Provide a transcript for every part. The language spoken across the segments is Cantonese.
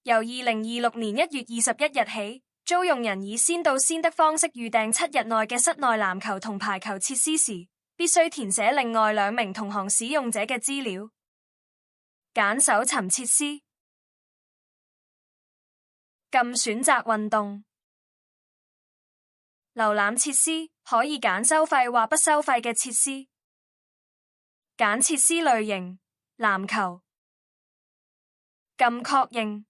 由2026年1月21日起，租用人以先到先得方式預訂7日內嘅室內籃球同排球設施時，必須填寫另外2名同行使用者嘅資料。揀搜尋設施，禁選擇運動。瀏覽設施，可以揀收費或不收費嘅設施。揀設施類型，籃球。禁確認。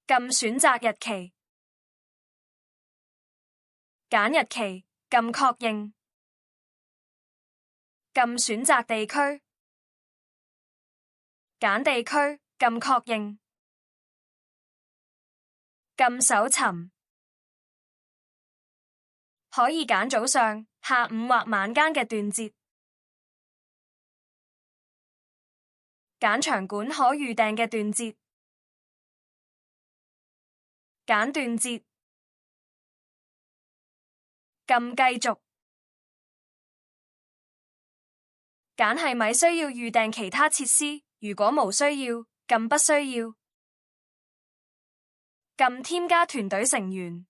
禁選擇日期。揀日期，禁確認。禁選擇地區。揀地區，禁確認。禁搜尋，可以揀早上、下午或晚間嘅段節。揀場館可預訂嘅段節。揀段節。禁繼續。揀係咪需要預訂其他設施，如果無需要，禁不需要。禁添加團隊成員。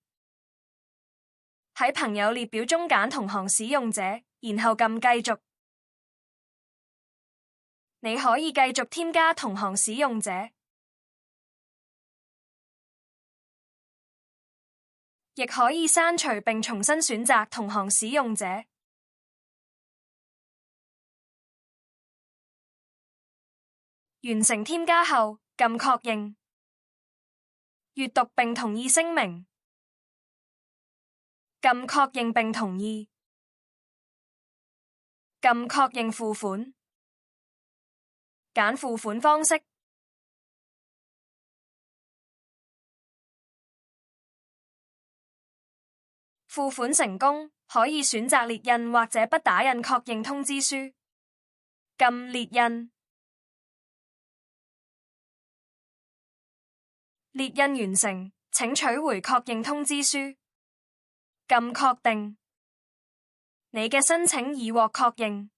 喺朋友列表中揀同行使用者，然後禁繼續。你可以繼續添加同行使用者，亦可以刪除並重新選擇同行使用者。完成添加後，禁確認。閱讀並同意聲明。禁確認並同意。禁確認付款。揀付款方式。付款成功，可以選擇列印或者不打印確認通知書。禁列印。列印完成，請取回確認通知書。禁確定。你嘅申請已獲確認。